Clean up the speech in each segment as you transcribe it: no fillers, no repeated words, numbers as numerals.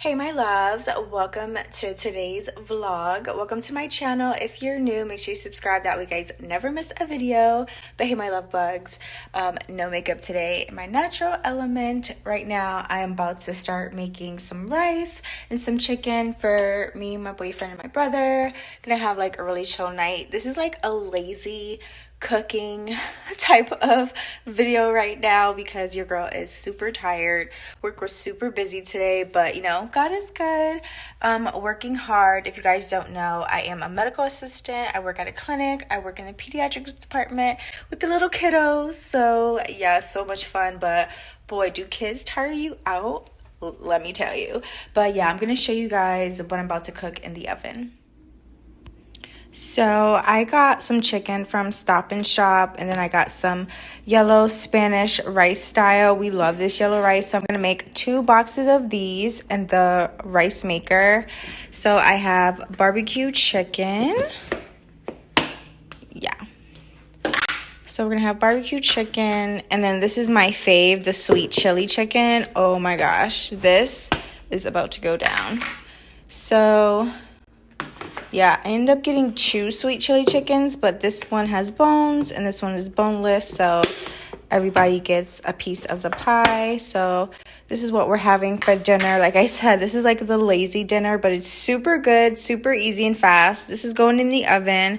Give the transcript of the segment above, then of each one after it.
Hey my loves, welcome to today's vlog. Welcome to my channel. If you're new, make sure you subscribe, that way you guys never miss a video. But hey my love bugs, no makeup today, my natural element. Right now I am about to start making some rice and some chicken for me, my boyfriend, and my brother. Gonna have like a really chill night. This is like a lazy cooking type of video right now because your girl is super tired. Work was super busy today, but you know, God is good. Working hard. If you guys don't know, I am a medical assistant. I work at a clinic. I work in the pediatrics department with the little kiddos. So yeah, so much fun, but boy, do kids tire you out, let me tell you. But yeah, I'm gonna show you guys what I'm about to cook in the oven. So I got some chicken from Stop and Shop, and then I got some yellow Spanish rice style. We love this yellow rice, so I'm gonna make 2 boxes of these in the rice maker. So I have barbecue chicken. Yeah. So we're gonna have barbecue chicken, and then this is my fave, the sweet chili chicken. Oh my gosh, this is about to go down. So yeah, I ended up getting 2 sweet chili chickens, but this one has bones and this one is boneless, so everybody gets a piece of the pie. So this is what we're having for dinner. Like I said, this is like the lazy dinner, but it's super good, super easy and fast. This is going in the oven,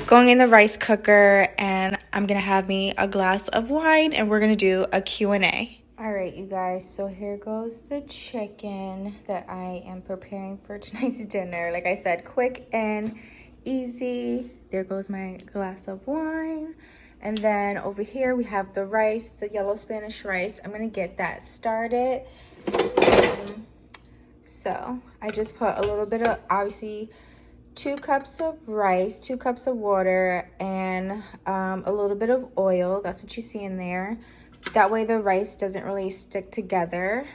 going in the rice cooker, and I'm gonna have me a glass of wine and we're gonna do a Q&A. All right, you guys, so here goes the chicken that I am preparing for tonight's dinner. Like I said, quick and easy. There goes my glass of wine. And then over here we have the rice, the yellow Spanish rice. I'm gonna get that started. So I just put a little bit of, obviously, 2 cups of rice, 2 cups of water, and a little bit of oil. That's what you see in there. That way the rice doesn't really stick together.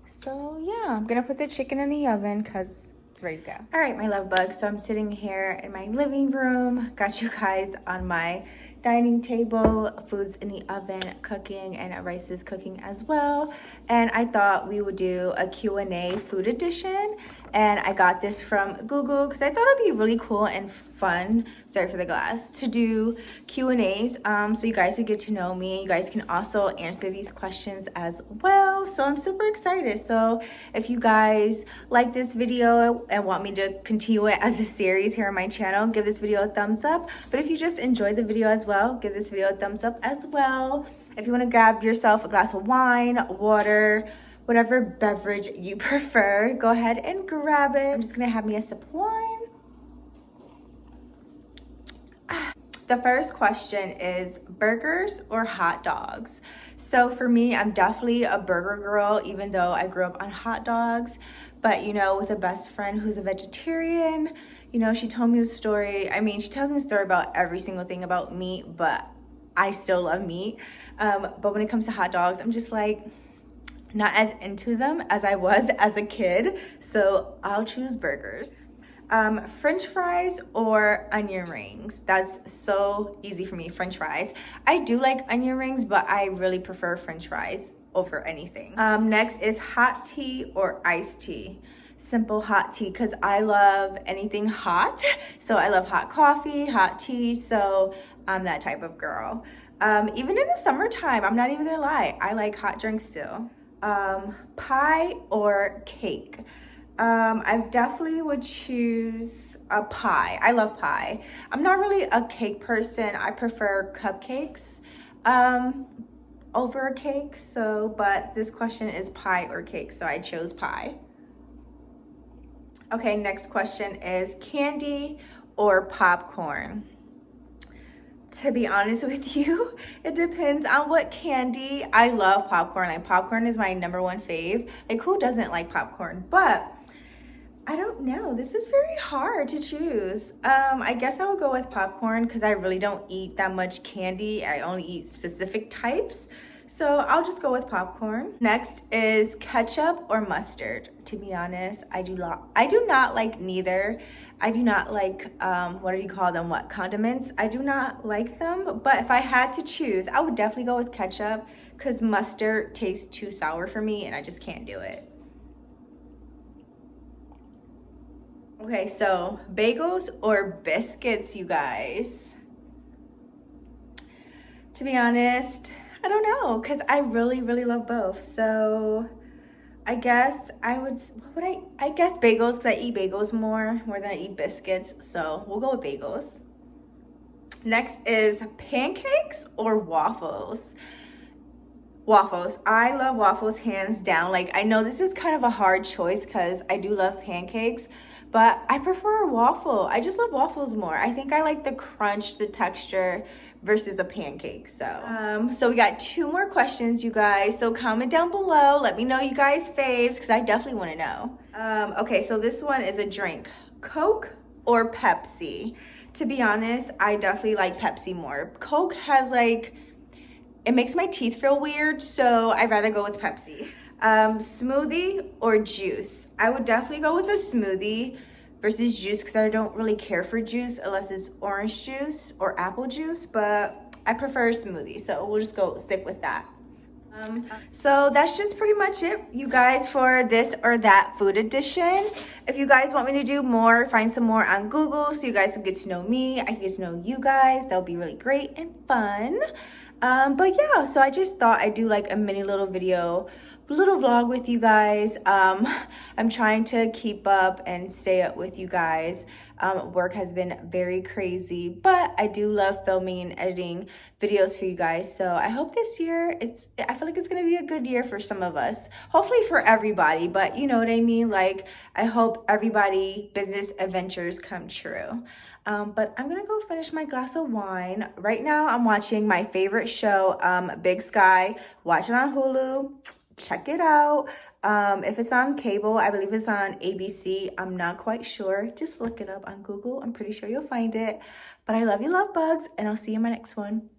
So yeah, I'm gonna put the chicken in the oven because it's ready to go. All right, my love bugs, so I'm sitting here in my living room. Got you guys on my dining table. Food's in the oven cooking, and rice is cooking as well. And I thought we would do a Q&A food edition. And I got this from Google because I thought it'd be really cool and fun, sorry for the glass, to do Q&As so you guys can get to know me. You guys can also answer these questions as well. So I'm super excited. So if you guys like this video and want me to continue it as a series here on my channel, give this video a thumbs up. But if you just enjoyed the video as well, give this video a thumbs up as well. If you want to grab yourself a glass of wine, water, whatever beverage you prefer, go ahead and grab it. I'm just gonna have me a sip of wine. The first question is burgers or hot dogs? So for me, I'm definitely a burger girl, even though I grew up on hot dogs. But you know, with a best friend who's a vegetarian, you know, she told me the story. I mean, she tells me the story about every single thing about meat, but I still love meat. But when it comes to hot dogs, I'm just like, not as into them as I was as a kid. So I'll choose burgers. French fries or onion rings? That's so easy for me, French fries. I do like onion rings, but I really prefer French fries over anything. Next is hot tea or iced tea? Simple hot tea, because I love anything hot. So I love hot coffee, hot tea, so I'm that type of girl. Even in the summertime, I'm not even gonna lie, I like hot drinks still. Pie or cake? I definitely would choose a pie. I love pie. I'm not really a cake person. I prefer cupcakes over a cake. So, but this question is pie or cake, so I chose pie. Okay, next question is candy or popcorn? To be honest with you, it depends on what candy. I love popcorn. Like popcorn is my #1 fave. Like who doesn't like popcorn? But I don't know. This is very hard to choose. I guess I would go with popcorn because I really don't eat that much candy. I only eat specific types. So I'll just go with popcorn. Next is ketchup or mustard. To be honest, I do not like neither. I do not like, what do you call them? What, condiments? I do not like them, but if I had to choose, I would definitely go with ketchup because mustard tastes too sour for me and I just can't do it. Okay, so bagels or biscuits, you guys? To be honest, I don't know, because I really, really love both. So I guess I would, what would I guess bagels, because I eat bagels more than I eat biscuits. So we'll go with bagels. Next is pancakes or waffles? Waffles. I love waffles hands down. Like, I know this is kind of a hard choice because I do love pancakes, but I prefer a waffle. I just love waffles more. I think I like the crunch, the texture versus a pancake. So we got 2 more questions, you guys. So comment down below. Let me know you guys' faves because I definitely want to know. Okay, so this one is a drink. Coke or Pepsi? To be honest, I definitely like Pepsi more. Coke has like, it makes my teeth feel weird, so I'd rather go with Pepsi. Smoothie or juice? I would definitely go with a smoothie versus juice because I don't really care for juice unless it's orange juice or apple juice, but I prefer a smoothie, so we'll just go stick with that. So that's just pretty much it, you guys, for this or that food edition. If you guys want me to do more, find some more on Google so you guys can get to know me, I can get to know you guys. That'll be really great and fun. But yeah, so I just thought I'd do like a mini little video, little vlog with you guys. I'm trying to keep up and stay up with you guys. Work has been very crazy, but I do love filming and editing videos for you guys. So I hope this year, I feel like it's gonna be a good year for some of us. Hopefully for everybody, but you know what I mean? Like, I hope everybody business adventures come true. But I'm gonna go finish my glass of wine. Right now, I'm watching my favorite show, Big Sky. Watch it on Hulu. Check it out. If it's on cable, I believe it's on ABC. I'm not quite sure. Just look it up on Google. I'm pretty sure you'll find it. But I love you, love bugs, and I'll see you in my next one.